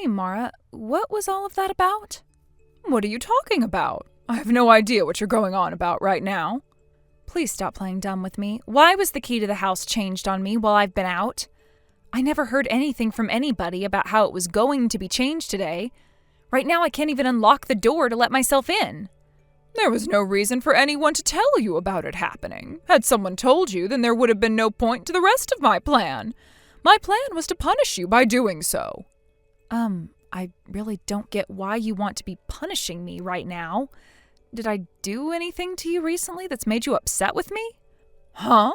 Hey, Mara, what was all of that about? What are you talking about? I have no idea what you're going on about right now. Please stop playing dumb with me. Why was the key to the house changed on me while I've been out? I never heard anything from anybody about how it was going to be changed today. Right now I can't even unlock the door to let myself in. There was no reason for anyone to tell you about it happening. Had someone told you, then there would have been no point to the rest of my plan. My plan was to punish you by doing so. I really don't get why you want to be punishing me right now. Did I do anything to you recently that's made you upset with me? Huh?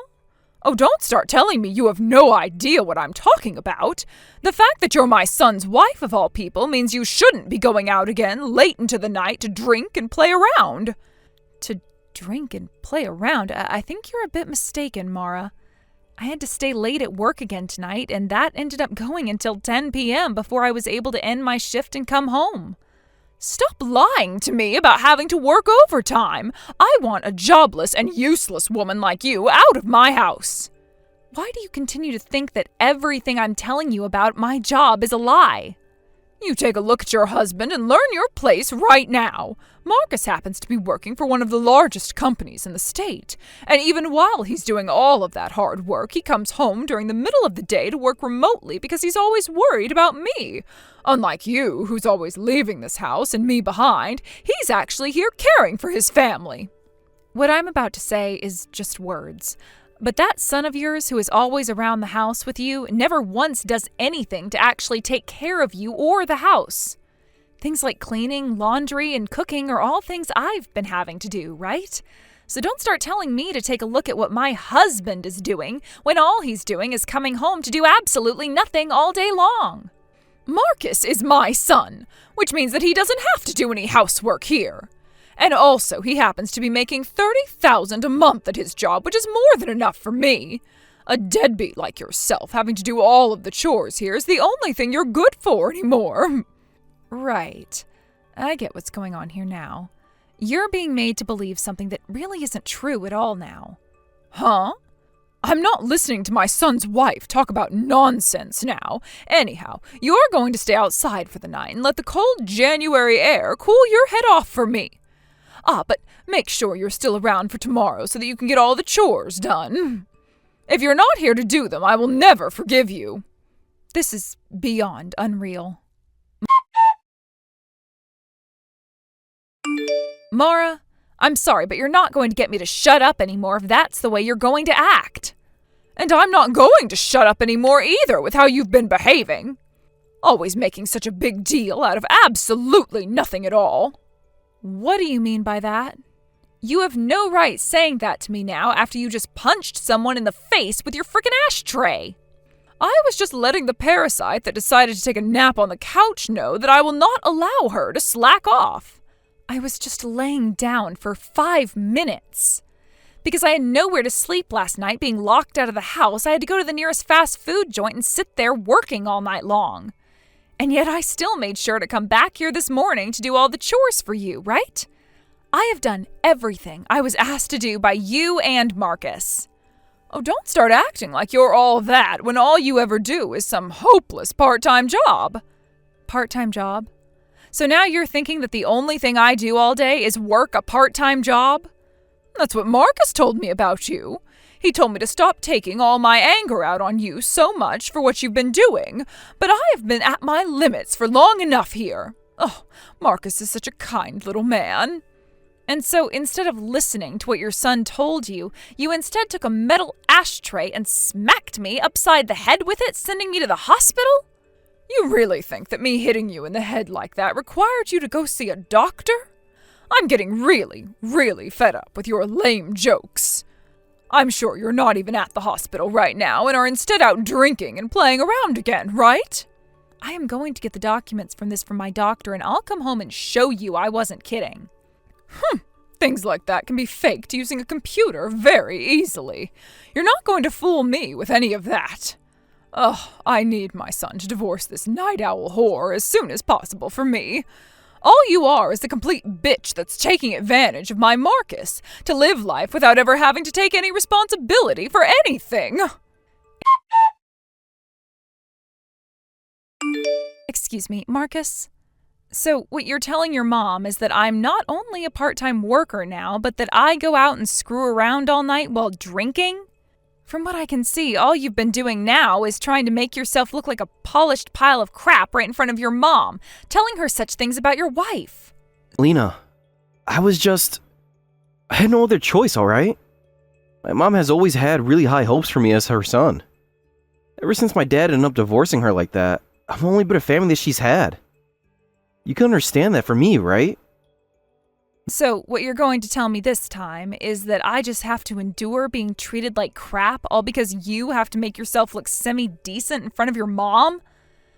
Oh, don't start telling me you have no idea what I'm talking about. The fact that you're my son's wife of all people means you shouldn't be going out again late into the night to drink and play around. To drink and play around? I think you're a bit mistaken, Mara. I had to stay late at work again tonight, and that ended up going until 10 p.m. before I was able to end my shift and come home. Stop lying to me about having to work overtime. I want a jobless and useless woman like you out of my house. Why do you continue to think that everything I'm telling you about my job is a lie? You take a look at your husband and learn your place right now. Marcus happens to be working for one of the largest companies in the state, and even while he's doing all of that hard work, he comes home during the middle of the day to work remotely because he's always worried about me. Unlike you, who's always leaving this house and me behind, he's actually here caring for his family. What I'm about to say is just words. But that son of yours who is always around the house with you never once does anything to actually take care of you or the house. Things like cleaning, laundry, and cooking are all things I've been having to do, right? So don't start telling me to take a look at what my husband is doing when all he's doing is coming home to do absolutely nothing all day long. Marcus is my son, which means that he doesn't have to do any housework here. And also, he happens to be making $30,000 a month at his job, which is more than enough for me. A deadbeat like yourself having to do all of the chores here is the only thing you're good for anymore. Right. I get what's going on here now. You're being made to believe something that really isn't true at all now. Huh? I'm not listening to my son's wife talk about nonsense now. Anyhow, you're going to stay outside for the night and let the cold January air cool your head off for me. But make sure you're still around for tomorrow so that you can get all the chores done. If you're not here to do them, I will never forgive you. This is beyond unreal. Mara, I'm sorry, but you're not going to get me to shut up anymore if that's the way you're going to act. And I'm not going to shut up anymore either with how you've been behaving. Always making such a big deal out of absolutely nothing at all. What do you mean by that? You have no right saying that to me now after you just punched someone in the face with your frickin' ashtray. I was just letting the parasite that decided to take a nap on the couch know that I will not allow her to slack off. I was just laying down for 5 minutes. Because I had nowhere to sleep last night being locked out of the house, I had to go to the nearest fast food joint and sit there working all night long. And yet I still made sure to come back here this morning to do all the chores for you, right? I have done everything I was asked to do by you and Marcus. Oh, don't start acting like you're all that when all you ever do is some hopeless part-time job. Part-time job? So now you're thinking that the only thing I do all day is work a part-time job? That's what Marcus told me about you. He told me to stop taking all my anger out on you so much for what you've been doing, but I have been at my limits for long enough here. Oh, Marcus is such a kind little man. And so instead of listening to what your son told you, you instead took a metal ashtray and smacked me upside the head with it, sending me to the hospital? You really think that me hitting you in the head like that required you to go see a doctor? I'm getting really, really fed up with your lame jokes. I'm sure you're not even at the hospital right now and are instead out drinking and playing around again, right? I am going to get the documents from my doctor and I'll come home and show you I wasn't kidding. Things like that can be faked using a computer very easily. You're not going to fool me with any of that. I need my son to divorce this night owl whore as soon as possible for me. All you are is the complete bitch that's taking advantage of my Marcus to live life without ever having to take any responsibility for anything. Excuse Excuse me, Marcus? So what you're telling your mom is that I'm not only a part-time worker now, but that I go out and screw around all night while drinking? From what I can see, all you've been doing now is trying to make yourself look like a polished pile of crap right in front of your mom, telling her such things about your wife. Lena, I had no other choice, alright? My mom has always had really high hopes for me as her son. Ever since my dad ended up divorcing her like that, I've only been a family that she's had. You can understand that for me, right? So what you're going to tell me this time is that I just have to endure being treated like crap all because you have to make yourself look semi-decent in front of your mom?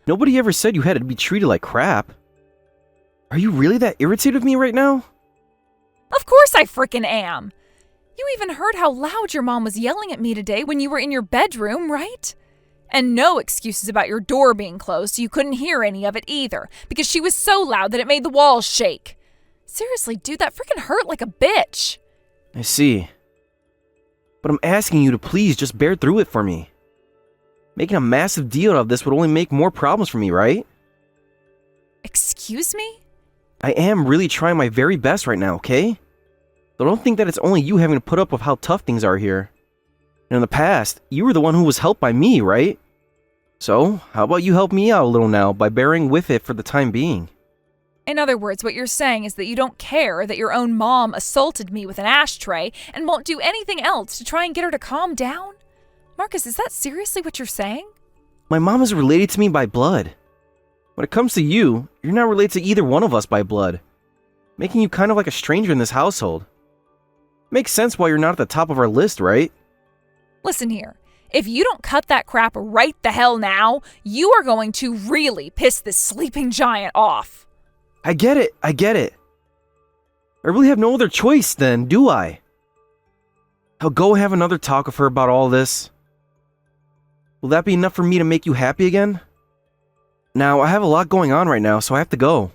Nobody ever said you had to be treated like crap. Are you really that irritated with me right now? Of course I frickin' am. You even heard how loud your mom was yelling at me today when you were in your bedroom, right? And no excuses about your door being closed so you couldn't hear any of it either, because she was so loud that it made the walls shake. Seriously, dude, that frickin' hurt like a bitch. I see. But I'm asking you to please just bear through it for me. Making a massive deal out of this would only make more problems for me, right? Excuse me? I am really trying my very best right now, okay? So don't think that it's only you having to put up with how tough things are here. And in the past, you were the one who was helped by me, right? So, how about you help me out a little now by bearing with it for the time being? In other words, what you're saying is that you don't care that your own mom assaulted me with an ashtray and won't do anything else to try and get her to calm down? Marcus, is that seriously what you're saying? My mom is related to me by blood. When it comes to you, you're not related to either one of us by blood, making you kind of like a stranger in this household. Makes sense why you're not at the top of our list, right? Listen here. If you don't cut that crap right the hell now, you are going to really piss this sleeping giant off. I get it. I really have no other choice then, do I? I'll go have another talk with her about all this. Will that be enough for me to make you happy again? Now, I have a lot going on right now, so I have to go.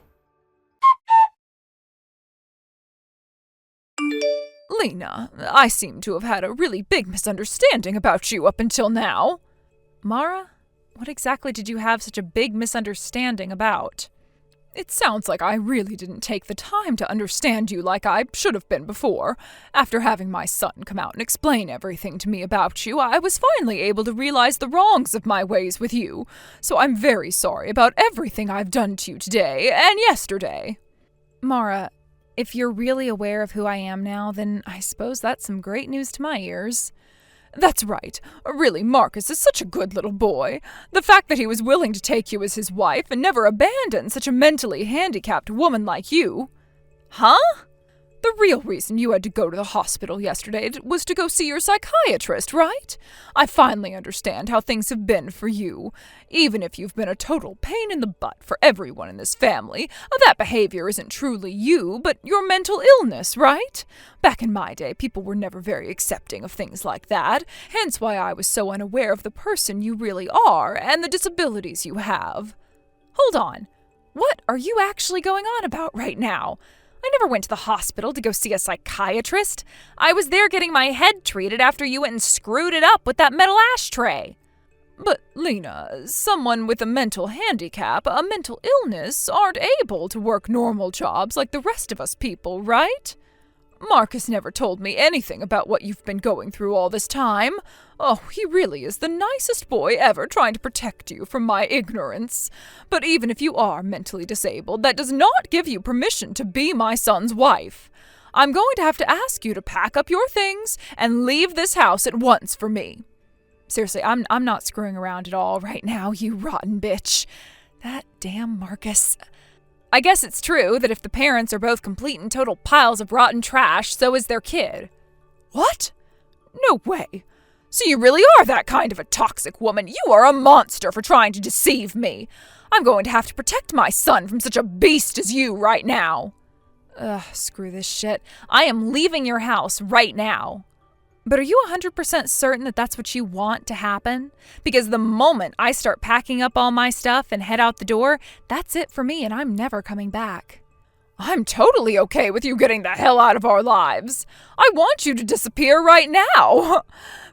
Lena, I seem to have had a really big misunderstanding about you up until now. Mara, what exactly did you have such a big misunderstanding about? It sounds like I really didn't take the time to understand you like I should have been before. After having my son come out and explain everything to me about you, I was finally able to realize the wrongs of my ways with you. So I'm very sorry about everything I've done to you today and yesterday. Mara, if you're really aware of who I am now, then I suppose that's some great news to my ears. That's right. Really, Marcus is such a good little boy. The fact that he was willing to take you as his wife and never abandon such a mentally handicapped woman like you. Huh? The real reason you had to go to the hospital yesterday was to go see your psychiatrist, right? I finally understand how things have been for you. Even if you've been a total pain in the butt for everyone in this family, that behavior isn't truly you, but your mental illness, right? Back in my day, people were never very accepting of things like that, hence why I was so unaware of the person you really are and the disabilities you have. Hold on. What are you actually going on about right now? I never went to the hospital to go see a psychiatrist. I was there getting my head treated after you went and screwed it up with that metal ashtray. But, Lena, someone with a mental handicap, a mental illness, aren't able to work normal jobs like the rest of us people, right? Marcus never told me anything about what you've been going through all this time. Oh, he really is the nicest boy ever, trying to protect you from my ignorance. But even if you are mentally disabled, that does not give you permission to be my son's wife. I'm going to have to ask you to pack up your things and leave this house at once for me. Seriously, I'm not screwing around at all right now, you rotten bitch. That damn Marcus. I guess it's true that if the parents are both complete and total piles of rotten trash, so is their kid. What? No way. So you really are that kind of a toxic woman. You are a monster for trying to deceive me. I'm going to have to protect my son from such a beast as you right now. Ugh, screw this shit. I am leaving your house right now. But are you 100% certain that that's what you want to happen? Because the moment I start packing up all my stuff and head out the door, that's it for me and I'm never coming back. I'm totally okay with you getting the hell out of our lives. I want you to disappear right now.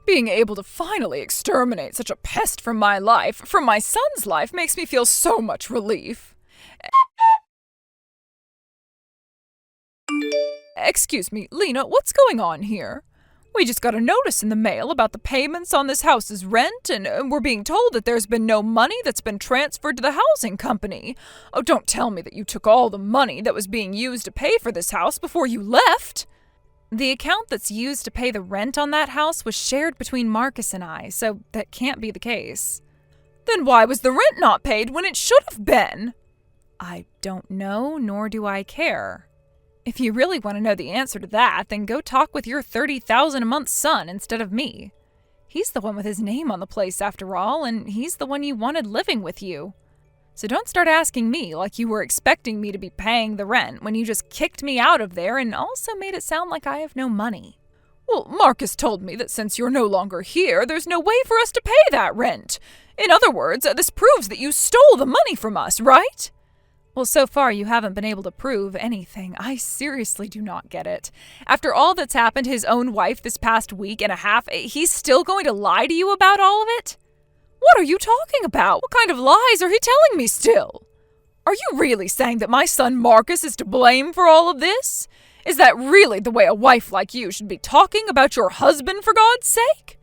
Being able to finally exterminate such a pest from my life, from my son's life, makes me feel so much relief. Excuse me, Lena, what's going on here? We just got a notice in the mail about the payments on this house's rent, and we're being told that there's been no money that's been transferred to the housing company. Oh, don't tell me that you took all the money that was being used to pay for this house before you left. The account that's used to pay the rent on that house was shared between Marcus and I, so that can't be the case. Then why was the rent not paid when it should have been? I don't know, nor do I care. If you really want to know the answer to that, then go talk with your $30,000 a month son instead of me. He's the one with his name on the place after all, and he's the one you wanted living with you. So don't start asking me like you were expecting me to be paying the rent when you just kicked me out of there and also made it sound like I have no money. Well, Marcus told me that since you're no longer here, there's no way for us to pay that rent. In other words, this proves that you stole the money from us, right? Well, so far you haven't been able to prove anything. I seriously do not get it. After all that's happened to his own wife this past week and a half, he's still going to lie to you about all of it? What are you talking about? What kind of lies are he telling me still? Are you really saying that my son Marcus is to blame for all of this? Is that really the way a wife like you should be talking about your husband, for God's sake?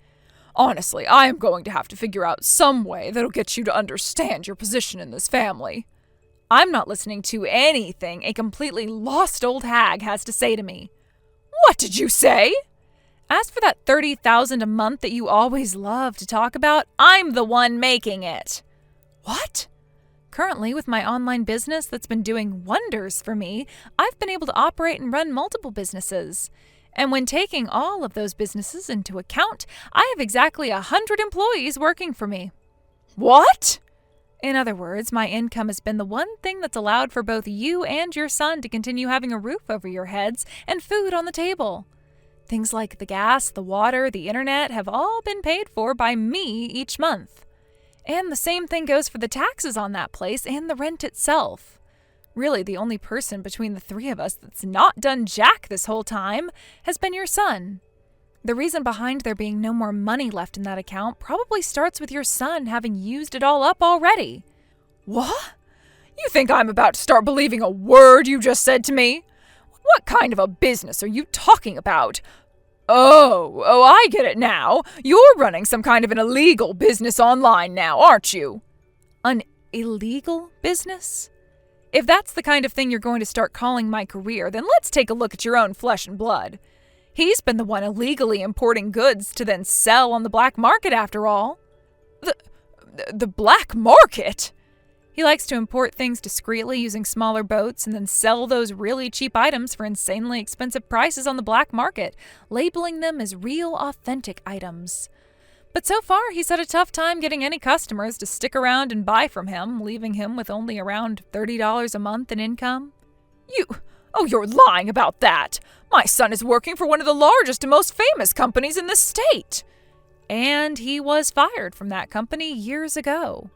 Honestly, I am going to have to figure out some way that'll get you to understand your position in this family. I'm not listening to anything a completely lost old hag has to say to me. What did you say? As for that $30,000 a month that you always love to talk about, I'm the one making it. What? Currently, with my online business that's been doing wonders for me, I've been able to operate and run multiple businesses. And when taking all of those businesses into account, I have exactly 100 employees working for me. What? In other words, my income has been the one thing that's allowed for both you and your son to continue having a roof over your heads and food on the table. Things like the gas, the water, the internet have all been paid for by me each month. And the same thing goes for the taxes on that place and the rent itself. Really, the only person between the three of us that's not done jack this whole time has been your son. The reason behind there being no more money left in that account probably starts with your son having used it all up already. What? You think I'm about to start believing a word you just said to me? What kind of a business are you talking about? Oh, I get it now. You're running some kind of an illegal business online now, aren't you? An illegal business? If that's the kind of thing you're going to start calling my career, then let's take a look at your own flesh and blood. He's been the one illegally importing goods to then sell on the black market after all. The black market? He likes to import things discreetly using smaller boats and then sell those really cheap items for insanely expensive prices on the black market, labeling them as real, authentic items. But so far, he's had a tough time getting any customers to stick around and buy from him, leaving him with only around $30 a month in income. You're lying about that. My son is working for one of the largest and most famous companies in the state. And he was fired from that company years ago.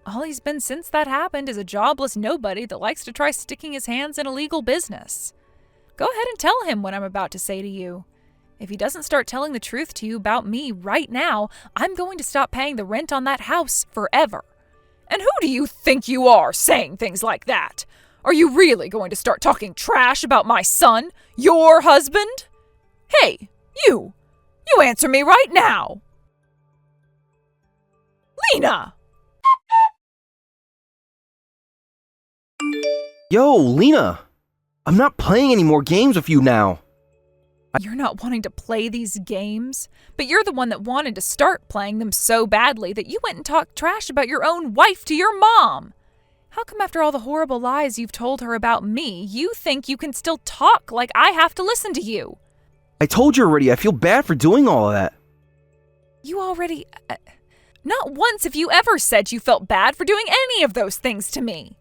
All he's been since that happened is a jobless nobody that likes to try sticking his hands in illegal business. Go ahead and tell him what I'm about to say to you. If he doesn't start telling the truth to you about me right now, I'm going to stop paying the rent on that house forever. And who do you think you are saying things like that? Are you really going to start talking trash about my son, your husband? Hey, you answer me right now. Lena! Yo, Lena! I'm not playing any more games with you now. You're not wanting to play these games, but you're the one that wanted to start playing them so badly that you went and talked trash about your own wife to your mom. How come after all the horrible lies you've told her about me, you think you can still talk like I have to listen to you? I told you already, I feel bad for doing all of that. You already... Not once have you ever said you felt bad for doing any of those things to me.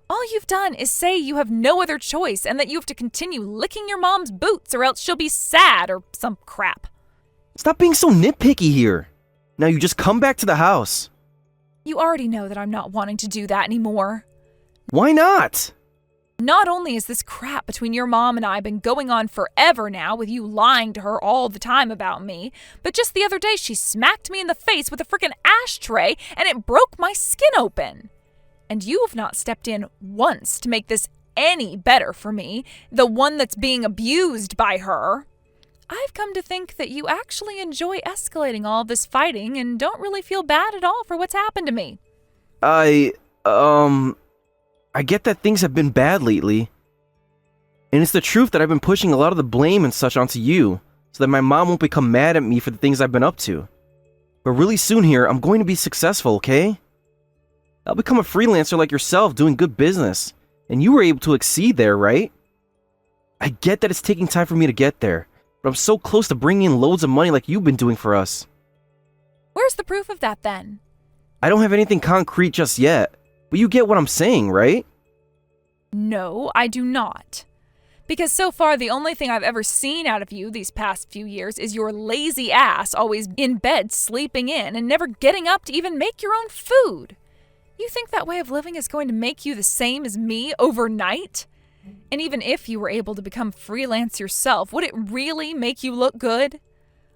All you've done is say you have no other choice and that you have to continue licking your mom's boots or else she'll be sad or some crap. Stop being so nitpicky here. Now you just come back to the house. You already know that I'm not wanting to do that anymore. Why not? Not only has this crap between your mom and I been going on forever now with you lying to her all the time about me, but just the other day she smacked me in the face with a frickin' ashtray and it broke my skin open. And you have not stepped in once to make this any better for me, the one that's being abused by her. I've come to think that you actually enjoy escalating all this fighting and don't really feel bad at all for what's happened to me. I get that things have been bad lately. And it's the truth that I've been pushing a lot of the blame and such onto you, so that my mom won't become mad at me for the things I've been up to. But really soon here, I'm going to be successful, okay? I'll become a freelancer like yourself doing good business. And you were able to exceed there, right? I get that it's taking time for me to get there, but I'm so close to bringing in loads of money like you've been doing for us. Where's the proof of that then? I don't have anything concrete just yet, but you get what I'm saying, right? No, I do not. Because so far the only thing I've ever seen out of you these past few years is your lazy ass always in bed sleeping in and never getting up to even make your own food. You think that way of living is going to make you the same as me overnight? And even if you were able to become freelance yourself, would it really make you look good?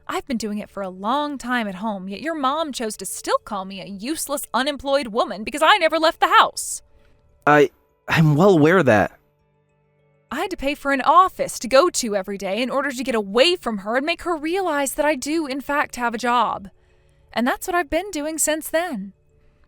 I've been doing it for a long time at home, yet your mom chose to still call me a useless, unemployed woman because I never left the house. I'm well aware of that. I had to pay for an office to go to every day in order to get away from her and make her realize that I do, in fact, have a job. And that's what I've been doing since then.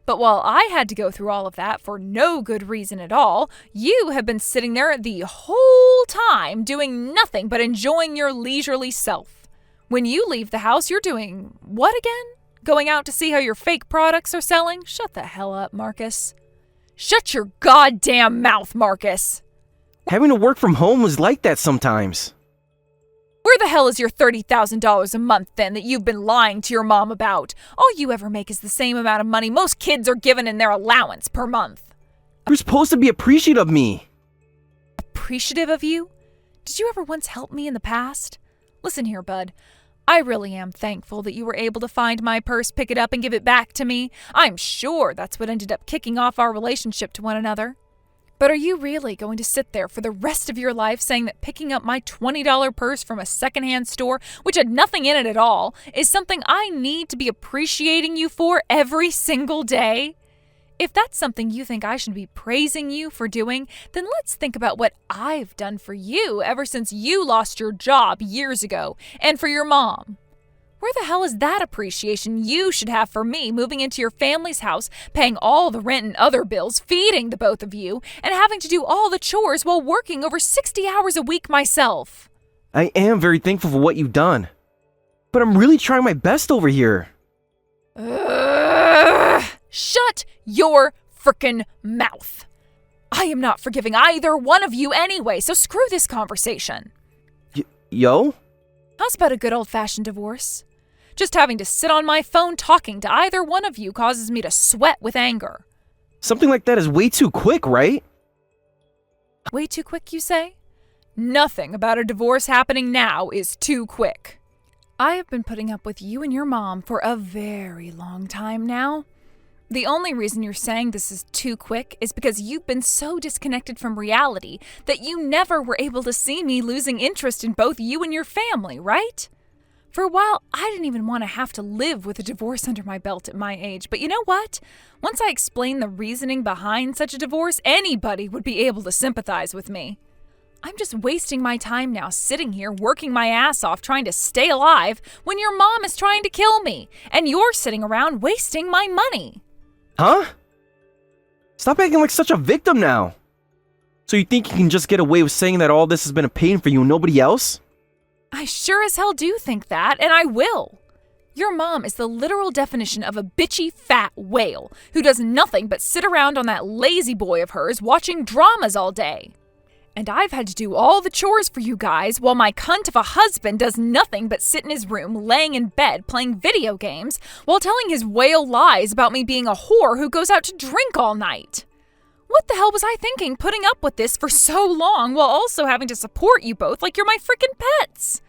But while I had to go through all of that for no good reason at all, you have been sitting there the whole time doing nothing but enjoying your leisurely self. When you leave the house, you're doing what again? Going out to see how your fake products are selling? Shut the hell up, Marcus. Shut your goddamn mouth, Marcus. Having to work from home was like that sometimes. Where the hell is your $30,000 a month then that you've been lying to your mom about? All you ever make is the same amount of money most kids are given in their allowance per month. You're supposed to be appreciative of me. Appreciative of you? Did you ever once help me in the past? Listen here, bud. I really am thankful that you were able to find my purse, pick it up, and give it back to me. I'm sure that's what ended up kicking off our relationship to one another. But are you really going to sit there for the rest of your life saying that picking up my $20 purse from a secondhand store, which had nothing in it at all, is something I need to be appreciating you for every single day? If that's something you think I should be praising you for doing, then let's think about what I've done for you ever since you lost your job years ago, and for your mom. Where the hell is that appreciation you should have for me moving into your family's house, paying all the rent and other bills, feeding the both of you, and having to do all the chores while working over 60 hours a week myself? I am very thankful for what you've done. But I'm really trying my best over here. Shut your frickin' mouth. I am not forgiving either one of you anyway, so screw this conversation. Yo? How's about a good old-fashioned divorce? Just having to sit on my phone talking to either one of you causes me to sweat with anger. Something like that is way too quick, right? Way too quick, you say? Nothing about a divorce happening now is too quick. I have been putting up with you and your mom for a very long time now. The only reason you're saying this is too quick is because you've been so disconnected from reality that you never were able to see me losing interest in both you and your family, right? For a while, I didn't even want to have to live with a divorce under my belt at my age, but you know what? Once I explained the reasoning behind such a divorce, anybody would be able to sympathize with me. I'm just wasting my time now sitting here working my ass off trying to stay alive when your mom is trying to kill me, and you're sitting around wasting my money. Huh? Stop acting like such a victim now. So you think you can just get away with saying that all this has been a pain for you and nobody else? I sure as hell do think that, and I will. Your mom is the literal definition of a bitchy fat whale who does nothing but sit around on that lazy boy of hers watching dramas all day. And I've had to do all the chores for you guys while my cunt of a husband does nothing but sit in his room laying in bed playing video games while telling his whale lies about me being a whore who goes out to drink all night. What the hell was I thinking putting up with this for so long while also having to support you both like you're my freaking pets?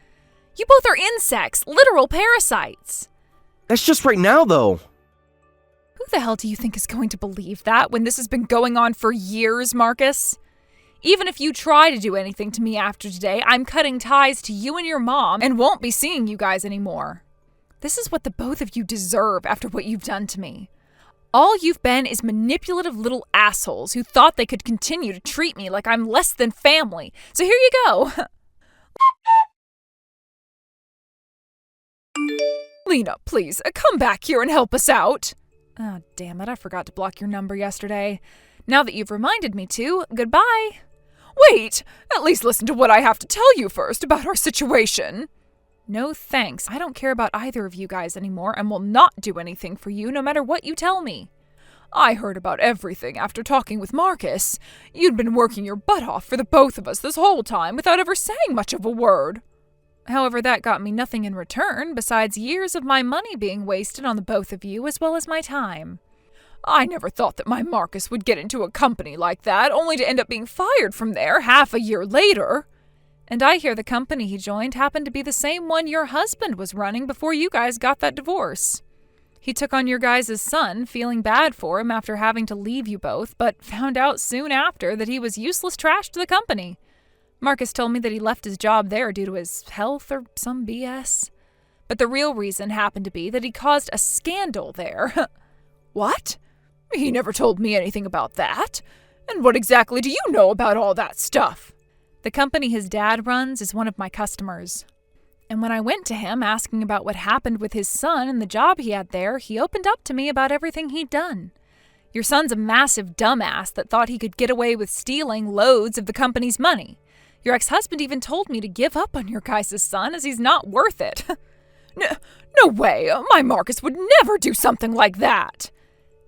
You both are insects, literal parasites. That's just right now, though. Who the hell do you think is going to believe that when this has been going on for years, Marcus? Even if you try to do anything to me after today, I'm cutting ties to you and your mom and won't be seeing you guys anymore. This is what the both of you deserve after what you've done to me. All you've been is manipulative little assholes who thought they could continue to treat me like I'm less than family. So here you go. Lena, please, come back here and help us out. Oh, damn it, I forgot to block your number yesterday. Now that you've reminded me to, goodbye. Wait, at least listen to what I have to tell you first about our situation. No thanks. I don't care about either of you guys anymore and will not do anything for you no matter what you tell me. I heard about everything after talking with Marcus. You'd been working your butt off for the both of us this whole time without ever saying much of a word. However, that got me nothing in return besides years of my money being wasted on the both of you as well as my time. I never thought that my Marcus would get into a company like that, only to end up being fired from there half a year later. And I hear the company he joined happened to be the same one your husband was running before you guys got that divorce. He took on your guys' son, feeling bad for him after having to leave you both, but found out soon after that he was useless trash to the company. Marcus told me that he left his job there due to his health or some BS. But the real reason happened to be that he caused a scandal there. What? He never told me anything about that. And what exactly do you know about all that stuff? The company his dad runs is one of my customers. And when I went to him asking about what happened with his son and the job he had there, he opened up to me about everything he'd done. Your son's a massive dumbass that thought he could get away with stealing loads of the company's money. Your ex-husband even told me to give up on your guys' son as he's not worth it. No way! My Marcus would never do something like that!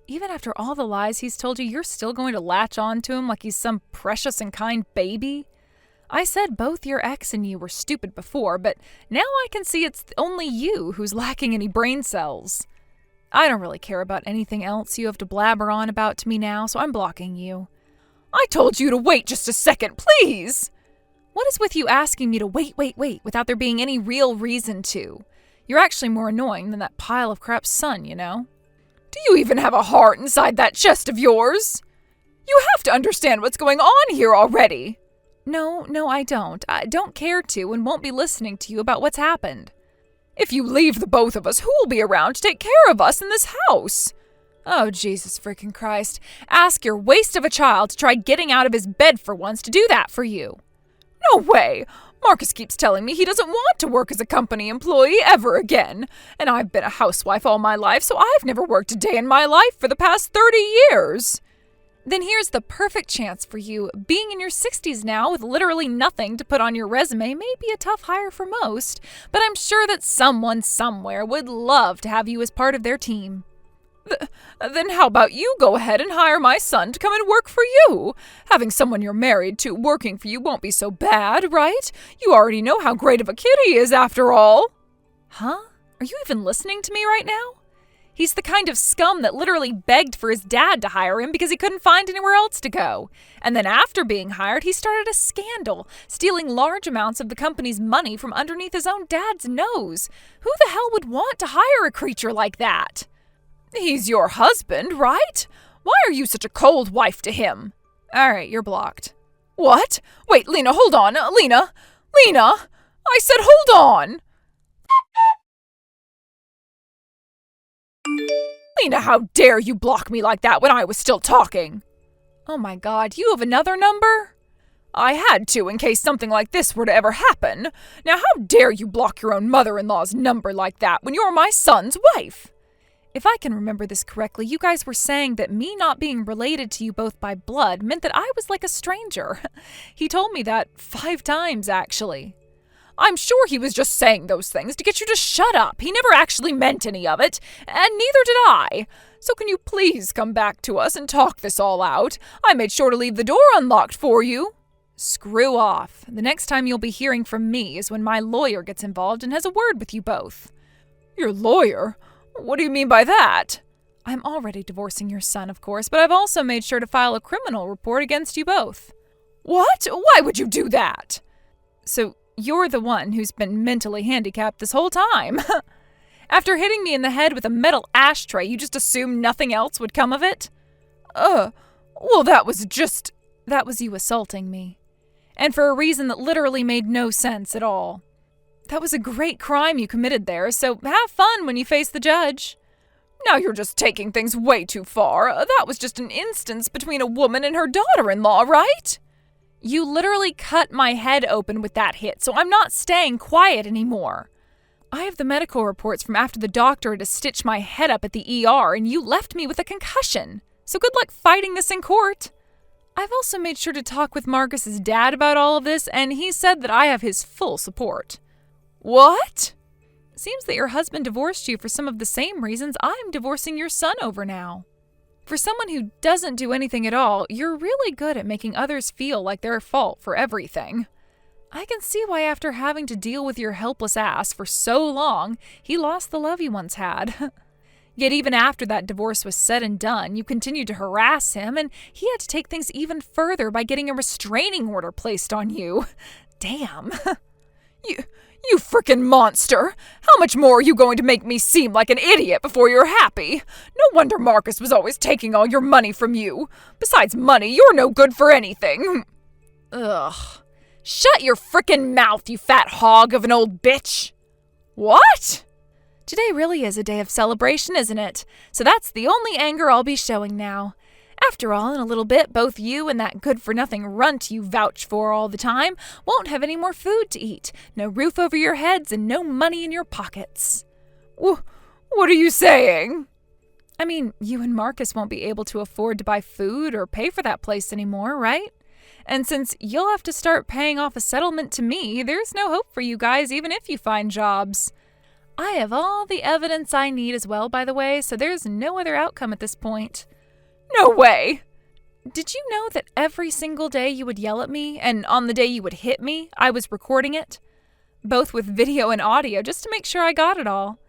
Even after all the lies he's told you, you're still going to latch on to him like he's some precious and kind baby? I said both your ex and you were stupid before, but now I can see it's only you who's lacking any brain cells. I don't really care about anything else you have to blabber on about to me now, so I'm blocking you. I told you to wait just a second, please! What is with you asking me to wait without there being any real reason to? You're actually more annoying than that pile of crap's son, you know? Do you even have a heart inside that chest of yours? You have to understand what's going on here already. No, I don't. I don't care to and won't be listening to you about what's happened. If you leave the both of us, who will be around to take care of us in this house? Oh, Jesus freaking Christ. Ask your waste of a child to try getting out of his bed for once to do that for you. No way! Marcus keeps telling me he doesn't want to work as a company employee ever again. And I've been a housewife all my life, so I've never worked a day in my life for the past 30 years. Then here's the perfect chance for you. Being in your 60s now with literally nothing to put on your resume may be a tough hire for most, but I'm sure that someone somewhere would love to have you as part of their team. Then how about you go ahead and hire my son to come and work for you? Having someone you're married to working for you won't be so bad, right? You already know how great of a kid he is after all. Huh? Are you even listening to me right now? He's the kind of scum that literally begged for his dad to hire him because he couldn't find anywhere else to go. And then after being hired, he started a scandal, stealing large amounts of the company's money from underneath his own dad's nose. Who the hell would want to hire a creature like that? He's your husband, right? Why are you such a cold wife to him? All right, you're blocked. What? Wait, Lena, hold on. Lena! I said hold on! Lena, how dare you block me like that when I was still talking? Oh my God, you have another number? I had to in case something like this were to ever happen. Now how dare you block your own mother-in-law's number like that when you're my son's wife? If I can remember this correctly, you guys were saying that me not being related to you both by blood meant that I was like a stranger. He told me that 5 times, actually. I'm sure he was just saying those things to get you to shut up. He never actually meant any of it, and neither did I. So can you please come back to us and talk this all out? I made sure to leave the door unlocked for you. Screw off. The next time you'll be hearing from me is when my lawyer gets involved and has a word with you both. Your lawyer? What do you mean by that? I'm already divorcing your son, of course, but I've also made sure to file a criminal report against you both. What? Why would you do that? So you're the one who's been mentally handicapped this whole time. After hitting me in the head with a metal ashtray, you just assumed nothing else would come of it? Well, that was just... That was you assaulting me. And for a reason that literally made no sense at all. That was a great crime you committed there, so have fun when you face the judge. Now you're just taking things way too far. That was just an instance between a woman and her daughter-in-law, right? You literally cut my head open with that hit, so I'm not staying quiet anymore. I have the medical reports from after the doctor had to stitch my head up at the ER, and you left me with a concussion. So good luck fighting this in court. I've also made sure to talk with Marcus's dad about all of this, and he said that I have his full support. What? Seems that your husband divorced you for some of the same reasons I'm divorcing your son over now. For someone who doesn't do anything at all, you're really good at making others feel like they're at fault for everything. I can see why after having to deal with your helpless ass for so long, he lost the love you once had. Yet even after that divorce was said and done, you continued to harass him, and he had to take things even further by getting a restraining order placed on you. Damn. You frickin' monster! How much more are you going to make me seem like an idiot before you're happy? No wonder Marcus was always taking all your money from you. Besides money, you're no good for anything. Ugh. Shut your frickin' mouth, you fat hog of an old bitch! What? Today really is a day of celebration, isn't it? So that's the only anger I'll be showing now. After all, in a little bit, both you and that good-for-nothing runt you vouch for all the time won't have any more food to eat, no roof over your heads, and no money in your pockets. What are you saying? I mean, you and Marcus won't be able to afford to buy food or pay for that place anymore, right? And since you'll have to start paying off a settlement to me, there's no hope for you guys even if you find jobs. I have all the evidence I need as well, by the way, so there's no other outcome at this point. No way! Did you know that every single day you would yell at me, and on the day you would hit me, I was recording it? Both with video and audio, just to make sure I got it all.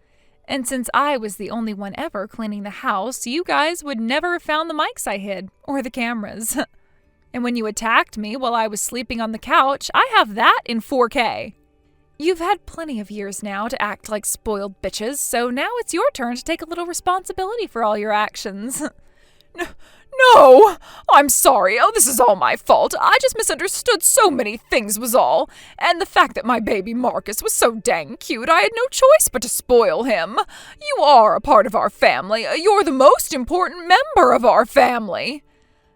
And since I was the only one ever cleaning the house, you guys would never have found the mics I hid, or the cameras. And when you attacked me while I was sleeping on the couch, I have that in 4K. You've had plenty of years now to act like spoiled bitches, so now it's your turn to take a little responsibility for all your actions. No! I'm sorry. Oh, this is all my fault. I just misunderstood so many things was all. And the fact that my baby Marcus was so dang cute, I had no choice but to spoil him. You are a part of our family. You're the most important member of our family.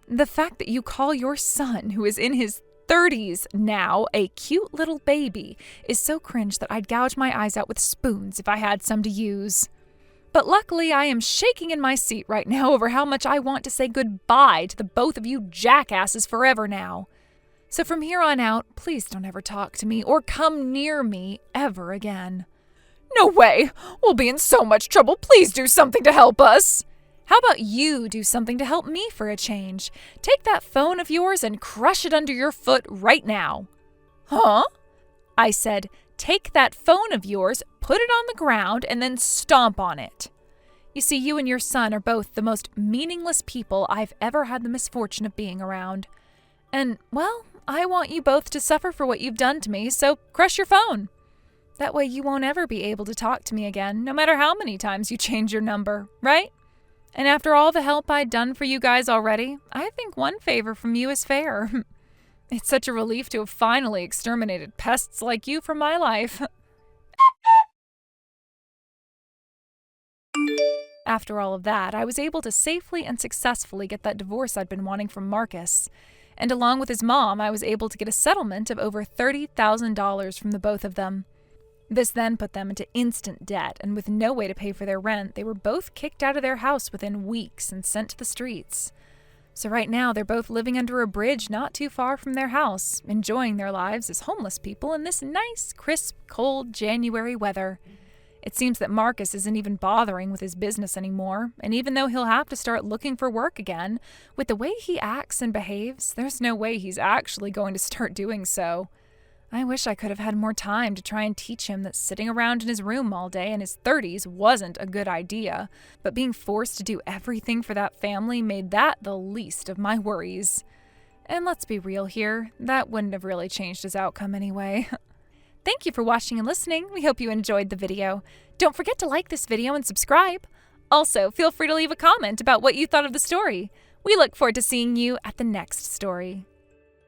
The fact that you call your son, who is in his 30s now, a cute little baby, is so cringe that I'd gouge my eyes out with spoons if I had some to use. But luckily, I am shaking in my seat right now over how much I want to say goodbye to the both of you jackasses forever now. So from here on out, please don't ever talk to me or come near me ever again. No way! We'll be in so much trouble. Please do something to help us. How about you do something to help me for a change? Take that phone of yours and crush it under your foot right now. Huh? I said, take that phone of yours, put it on the ground, and then stomp on it. You see, you and your son are both the most meaningless people I've ever had the misfortune of being around. And, well, I want you both to suffer for what you've done to me, so crush your phone. That way you won't ever be able to talk to me again, no matter how many times you change your number, right? And after all the help I'd done for you guys already, I think one favor from you is fair. It's such a relief to have finally exterminated pests like you from my life. After all of that, I was able to safely and successfully get that divorce I'd been wanting from Marcus. And along with his mom, I was able to get a settlement of over $30,000 from the both of them. This then put them into instant debt, and with no way to pay for their rent, they were both kicked out of their house within weeks and sent to the streets. So right now, they're both living under a bridge not too far from their house, enjoying their lives as homeless people in this nice, crisp, cold January weather. It seems that Marcus isn't even bothering with his business anymore, and even though he'll have to start looking for work again, with the way he acts and behaves, there's no way he's actually going to start doing so. I wish I could have had more time to try and teach him that sitting around in his room all day in his 30s wasn't a good idea, but being forced to do everything for that family made that the least of my worries. And let's be real here, that wouldn't have really changed his outcome anyway. Thank you for watching and listening. We hope you enjoyed the video. Don't forget to like this video and subscribe. Also, feel free to leave a comment about what you thought of the story. We look forward to seeing you at the next story.